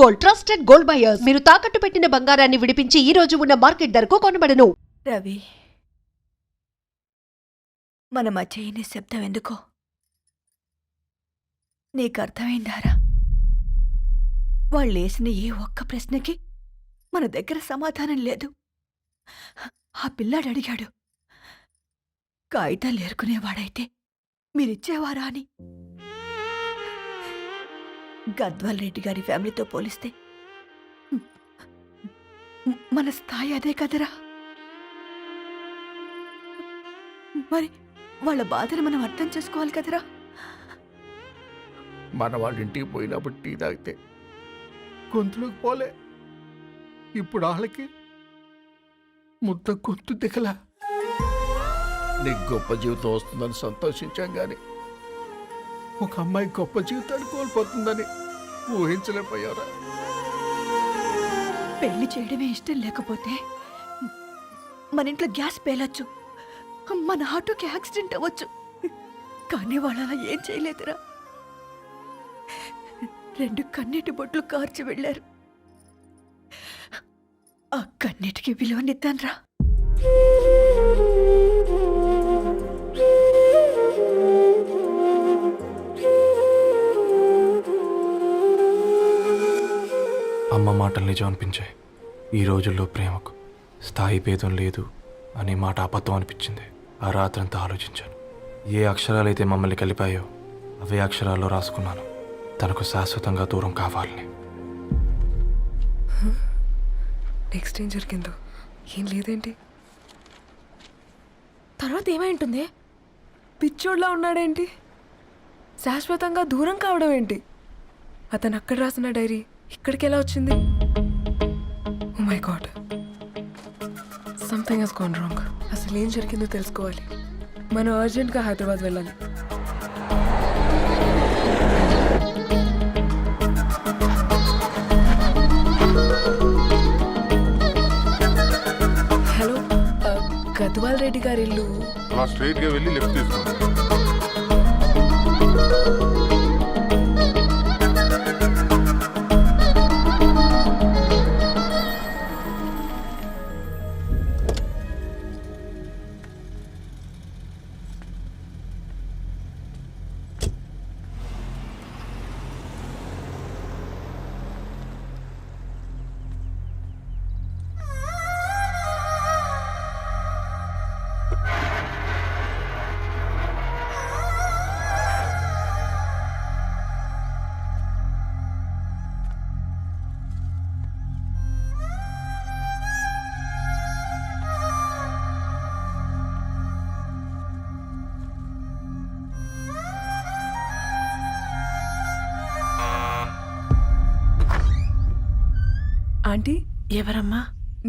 Gold, trusted gold buyers. మీరు తాకట్టు పెట్టిన బంగారాన్ని విడిపించి ఈ రోజు ఉన్న మార్కెట్ ధరకు కొనబడను. రవి, మన మధ్య ఈ నిశ్శబ్దం ఎందుకో నీకు అర్థమైందారా? వాళ్ళేసిన ఏ ఒక్క ప్రశ్నకి మన దగ్గర సమాధానం లేదు. ఆ పిల్లాడు అడిగాడు, కాగితాలు ఏరుకునేవాడైతే మీరిచ్చేవారా అని. గద్వాల్ రెడ్డి గారి ఫ్యామిలీతో పోలిస్తే మన స్థాయి అదే కదరా. మరి వాళ్ళ బాధను మనం అర్థం చేసుకోవాలి కదరా. మన వాళ్ళ ఇంటికి పోయినప్పుడు టీ తాగితే గొంతులోకి పోలే, ఇప్పుడు వాళ్ళకి ముద్ద గొంతు దిగలా. నీకు గొప్ప జీవితం వస్తుందని సంతోషించాం కానీ ఒక అమ్మాయి గొప్ప జీవితాన్ని కోల్పోతుందని ఊహించలేకపోయారా? పెళ్లి చేయడమే ఇష్టం లేకపోతే మన ఇంట్లో గ్యాస్ పేలొచ్చు, మన ఆటోకి యాక్సిడెంట్ అవ్వచ్చు, కానీ వాళ్ళు అలా ఏం చేయలేదురా. 2 కన్నీటి బొట్లు కార్చి వెళ్ళారు. ఆ కన్నీటికి విలువనిద్దాన్రా. అమ్మ మాటలు నిజం అనిపించాయి. ఈ రోజుల్లో ప్రేమకు స్థాయి భేదం లేదు అనే మాట అబద్ధం అనిపించింది. ఆ రాత్రంతా ఆలోచించాను. ఏ అక్షరాలైతే మమ్మల్ని కలిపాయో అవే అక్షరాల్లో రాసుకున్నాను, తనకు శాశ్వతంగా దూరం కావాలని. నెక్స్ట్ ఏం జరిగిందో ఏం లేదేంటి? తర్వాత ఏమైంటుంది? పిచ్చోడ్లా ఉన్నాడేంటి? శాశ్వతంగా దూరం కావడం ఏంటి? అతను అక్కడ రాసిన డైరీ ఇక్కడికి ఎలా వచ్చింది? Oh my god, something has gone wrong. అసలు ఏం జరిగిందో తెలుసుకోవాలి. మనం అర్జెంట్గా హైదరాబాద్ వెళ్ళాలి. హలో, గద్వాల్ రెడ్డి గారి ఇల్లు అలా స్ట్రైట్ గా వెళ్ళి లెఫ్ట్ తీసుకోండి. ఆంటీ, ఎవరమ్మా?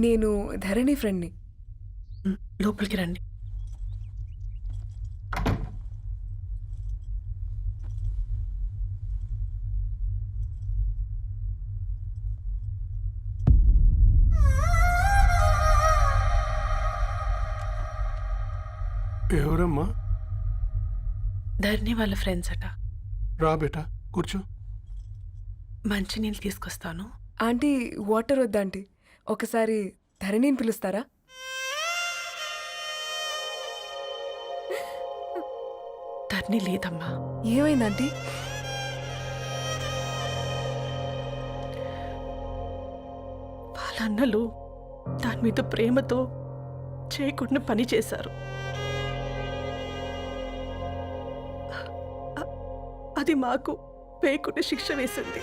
నేను ధరణి ఫ్రెండ్ని. లోపలికి రండి. ఎవరమ్మా? ధరణి వాళ్ళ ఫ్రెండ్స్ అట. రా బేటా, కూర్చో. మంచినీళ్ళు తీసుకొస్తాను. ఆంటీ, వాటర్ వద్దాంటీ, ఒకసారి ధరణిని పిలుస్తారా? ధరణి లేదమ్మా. ఏమైందంటీ? వాళ్ళ అన్నలు దాని మీద ప్రేమతో చేయకుండా పని చేశారు. అది మాకు వేయకుండా శిక్ష వేసింది.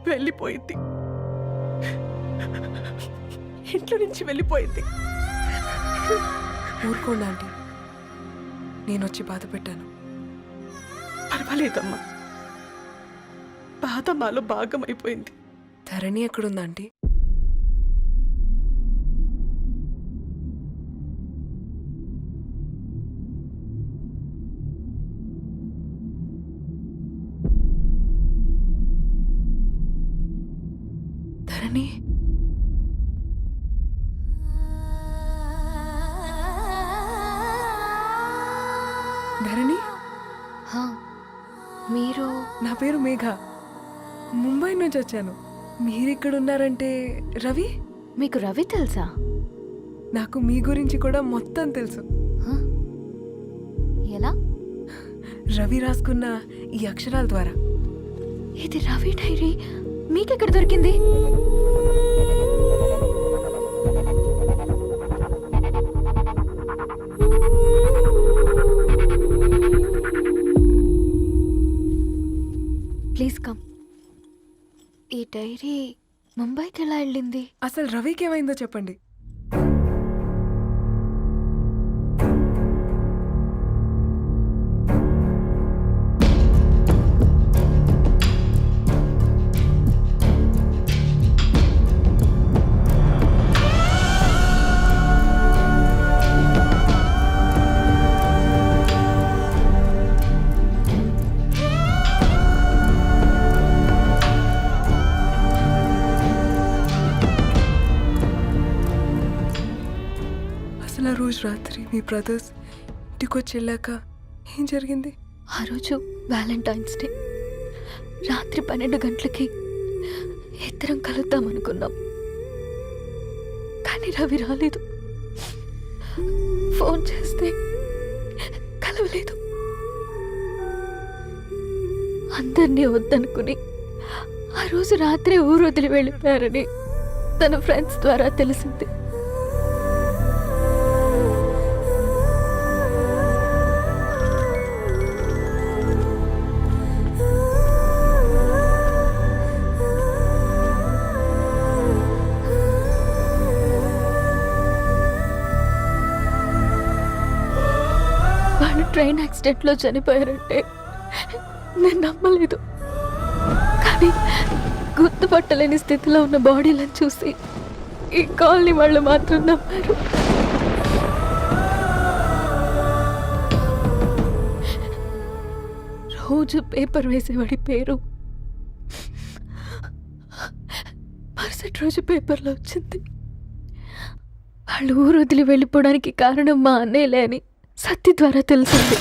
వెళ్ళిపోయింది, ఇంట్లో నుంచి వెళ్ళిపోయింది. ఊరుకోండి ఆంటీ, నేను వచ్చి బాధ పెట్టాను. పర్వాలేదమ్మా, బాధ మాలో భాగం అయిపోయింది. ధరణి ఎక్కడుందా ఆంటీ? ధరణి, ధరణి, మీరు? నా పేరు పేరు మేఘ. ముంబై నుంచి వచ్చాను. మీరు ఇక్కడ ఉన్నారంటే రవి? మీకు రవి తెలుసా? నాకు మీ గురించి కూడా మొత్తం తెలుసు. ఎలా? రవి రాసుకున్న ఈ అక్షరాల ద్వారా. ఇది రవి డైరీ మీకెక్కడ దొరికింది? Please come. ఈ డైరీ ముంబైకి ఎలా వెళ్ళింది? అసలు రవికి ఏమైందో చెప్పండి. అసలు ఆ రోజు రాత్రి మీ బ్రదర్స్ ఇంటికి వచ్చి వెళ్ళాక ఏం జరిగింది? ఆ రోజు వ్యాలంటైన్స్ డే రాత్రి 12 గంటలకి ఇద్దరం కలుద్దాం అనుకున్నాం. కానీ రవి రాలేదు. ఫోన్ చేస్తే కలవలేదు. అందరినీ వద్దనుకుని ఆ రోజు రాత్రి ఊరు వదిలి వెళ్ళిపోయారని తన ఫ్రెండ్స్ ద్వారా తెలిసింది. వాళ్ళు ట్రైన్ యాక్సిడెంట్లో చనిపోయారంటే నేను నమ్మలేదు. కానీ గుర్తుపట్టలేని స్థితిలో ఉన్న బాడీలను చూసి ఈ కాలనీ వాళ్ళు మాత్రం నమ్మారు. రోజు పేపర్ వేసేవాడి పేరు మరుసటి రోజు పేపర్లో వచ్చింది. వాళ్ళు ఊరు వదిలి వెళ్ళిపోవడానికి కారణం మా అన్నయ్యలే అని సత్తి ద్వారా తెలిసింది.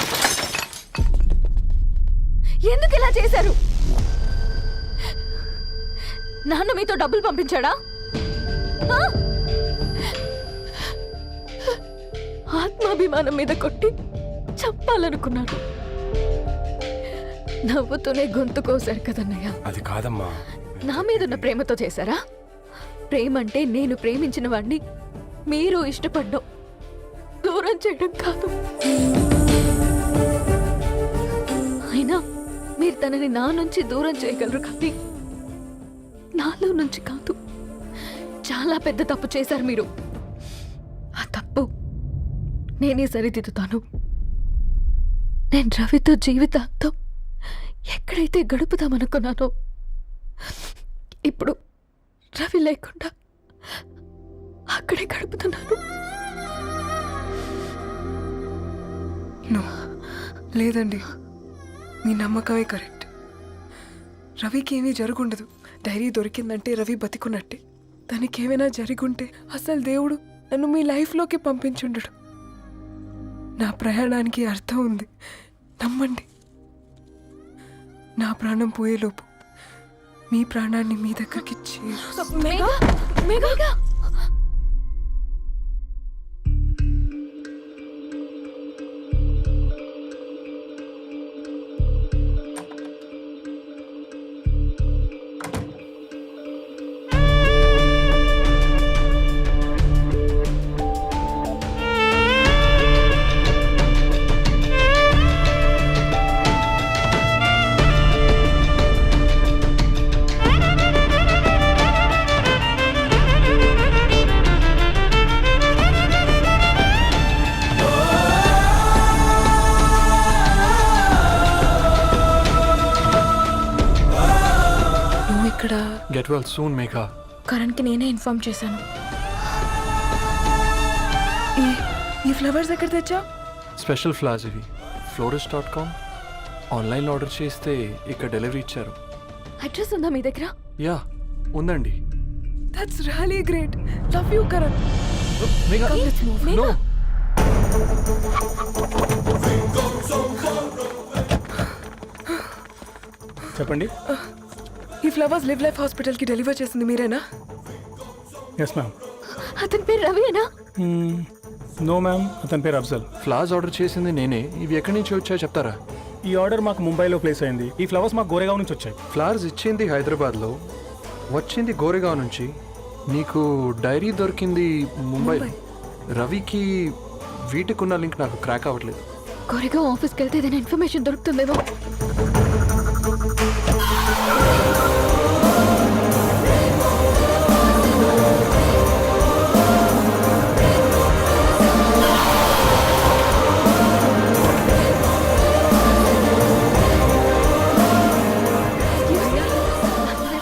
ఎందుకు ఇలా చేశారు? నాన్న మీతో డబ్బులు పంపించాడా? ఆ? ఆత్మాభిమానం మీద కొట్టి చంపాలనుకున్నాను. నవ్వుతూనే గొంతు కోసారు కదన్నయ్య. అది కాదమ్మా. నా మీదున్న ప్రేమతో చేశారా? ప్రేమ అంటే నేను ప్రేమించిన వాడిని మీరు ఇష్టపడ్డం, దూరం చేయడం కాదు. అయినా మీరు తనని నా నుంచి దూరం చేయగలరు కానీ నాలో నుంచి కాదు. చాలా పెద్ద తప్పు చేశారు మీరు. ఆ తప్పు నేనే సరిదిద్దుతాను. నేను రవితో జీవితాంతం ఎక్కడైతే గడుపుదామనుకున్నానో ఇప్పుడు రవి లేకుండా అక్కడే గడుపుతున్నాను. లేదండి, మీ నమ్మకమే కరెక్ట్. రవికి ఏమీ జరుగుండదు. డైరీ దొరికిందంటే రవి బతికున్నట్టే. తనకి ఏమైనా జరుగుంటే అసలు దేవుడు నన్ను మీ లైఫ్లోకి పంపించుండడు. నా ప్రయాణానికి అర్థం ఉంది, నమ్మండి. నా ప్రాణం పోయేలోపు మీ ప్రాణాన్ని మీ దగ్గరికి గెట్ వెల్ సూన్ మేఘా. కరణ్కి నేనే ఇన్ఫార్మ్ చేశాను. ఈ ఫ్లవర్స్ ఎక్కడ తెచ్చా? స్పెషల్ ఫ్లవర్స్ ఇవి. florist.com ఆన్లైన్లో ఆర్డర్ చేస్తే ఇక్కడ డెలివరీ ఇచ్చారు. అడ్రస్ ఉందా మీ దగ్గర? యా ఉందండి. That's really great. Love you Karan. Megha no. చెప్పండి. ఈ ఫ్లవర్స్ లివ్ లైఫ్ హాస్పిటల్కి డెలివర్ చేసింది మీరేనా? Yes ma'am. అతని పేరు రవియేనా? నో మ్యామ్, అతని పేరు అఫ్జల్. ఫ్లవర్స్ ఆర్డర్ చేసింది నేనే. ఇవి ఎక్కడి నుంచి వచ్చాయో చెప్తారా? ఈ ఆర్డర్ మాకు ముంబైలో ప్లేస్ అయింది. ఈ ఫ్లవర్స్ మాకు గోరేగావ్ నుంచి వచ్చాయి. ఫ్లవర్స్ ఇచ్చింది హైదరాబాద్లో, వచ్చింది గోరేగావ్ నుంచి. నీకు డైరీ దొరికింది ముంబై. రవికి వీటికున్న లింక్ నాకు క్రాక్ అవ్వట్లేదు. కోరిగా ఆఫీస్కి వెళ్తే ఏదైనా ఇన్ఫర్మేషన్ దొరుకుతుందేమో.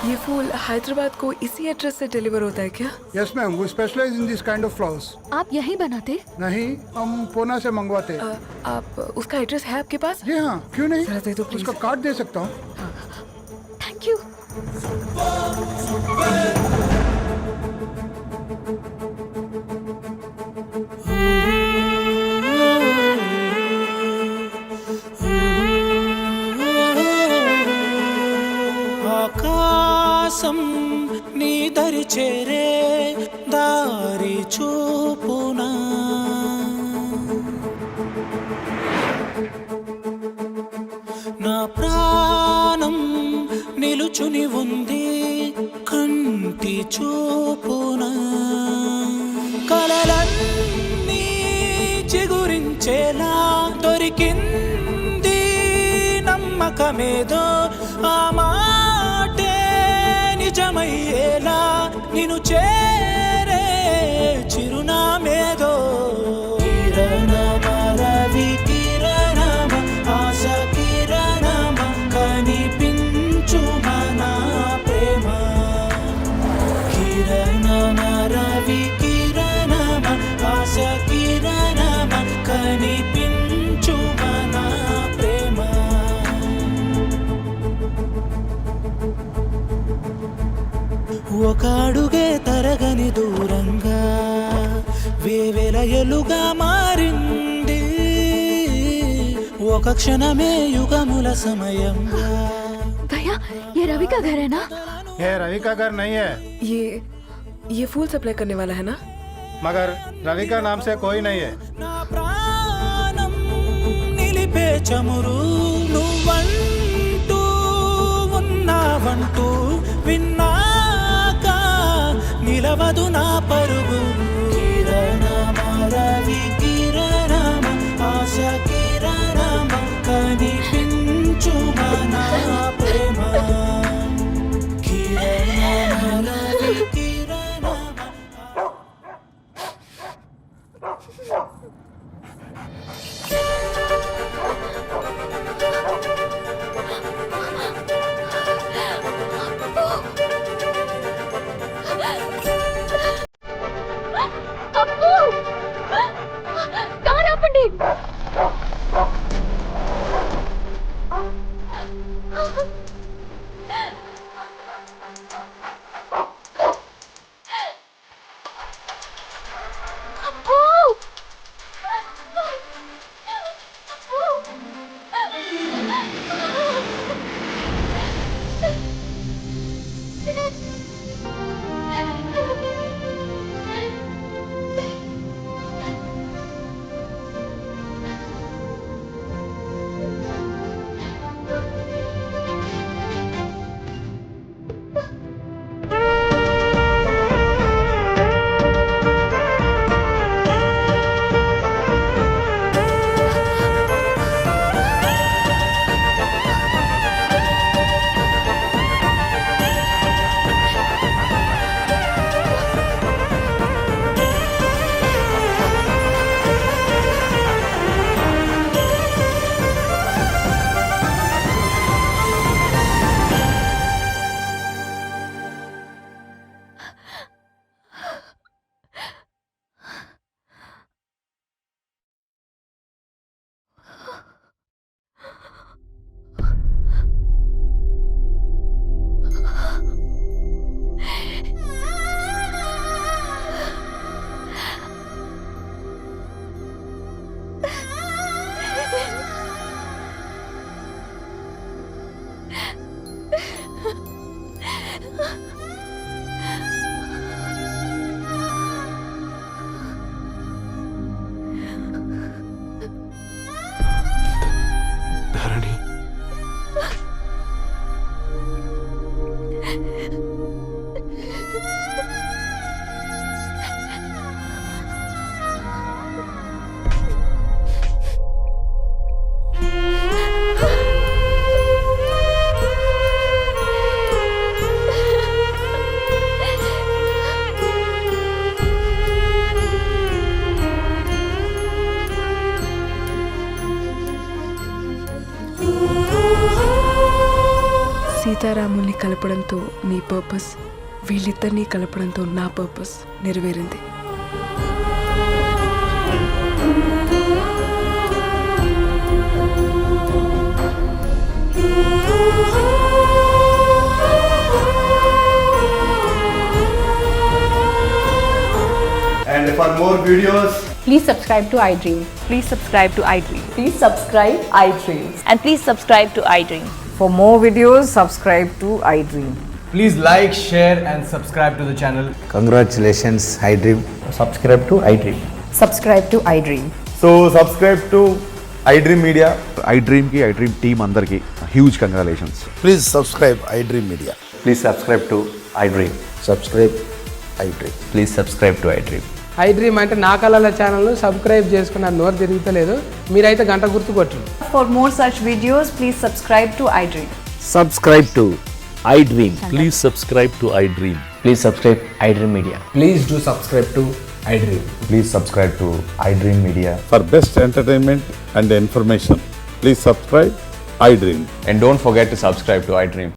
ये फूल हैदराबाद को इसी एड्रेस से डिलीवर होता है क्या? यस मैम, वो specialise in this kind of flowers. आप यहीं बनाते? नहीं, हम पूना से मंगवाते. आप उसका एड्रेस है आपके पास? जी हाँ, क्यों नहीं. जरा दे दो प्लीज. उसका कार्ड दे सकता हूँ. Thank you. ఆకాశం నీ దరి చేరే దారి చూపునా, నా ప్రాణం నిలుచుని ఉంది కంటి చూపునా, కలలన్నీ చిగురించేలా దొరికింది నమ్మకమేదో, ఆ మాటే నిజమయ్యేలా నిన్ను చేరే చిరునామేదో. కిరణమ రవి కిరణమ ఆశ కిరణమ కనిపించు మన ప్రేమ. కిరణమ రవి కిరణమ ఆశ కిరణమ కనిపించు మన ప్రేమ. ఒక అడుగే తరగని దూరంగా వేవేల ఎలుగా మారింది, ఒక క్షణమే యుగముల సమయంగా. भैया ये रवि का घर है ना? ये रवि का घर नहीं है, ये फूल सप्लाई करने वाला है ना? मगर रवि का नाम से कोई नहीं है. నా ప్రాణం నిలిపే చమురు నువ్వంటూ ఉన్నావంటూ విన్నాక నిలవదు నా పరుగు. కిరణమ రవి కిరణమ ఆశ కిరణమ కనిపించు మన ప్రేమ. కిరణమ రవి కిరణమ. ధరణి, సీతారాముల్ని కలపడంతో నీ పర్పస్, వీళ్ళిద్దరినీ కలపడంతో నా పర్పస్ నెరవేరింది. And for more videos, Please subscribe to iDream. Please subscribe to iDream. Please subscribe iDream. And please subscribe to iDream. For more videos, subscribe to iDream. Please like, share and subscribe to the channel. Congratulations, iDream. Subscribe to iDream. Subscribe to iDream. So subscribe to iDream Media. iDream ki iDream team andarki huge congratulations. Please subscribe iDream Media. Please subscribe to iDream. Subscribe iDream. Please subscribe to iDream. iDream అంటే నా కళల ఛానల్ను subscribe చేసుకున్న నోరు తిరుగుతలేదు, మీరైతే గంట గుర్తు కొట్టండి. For more such videos, please subscribe to iDream. Subscribe to iDream. Please subscribe to iDream. Please subscribe iDream Media. Please do subscribe to iDream. Please subscribe to iDream Media. For best entertainment and information, please subscribe iDream. And don't forget to subscribe to iDream.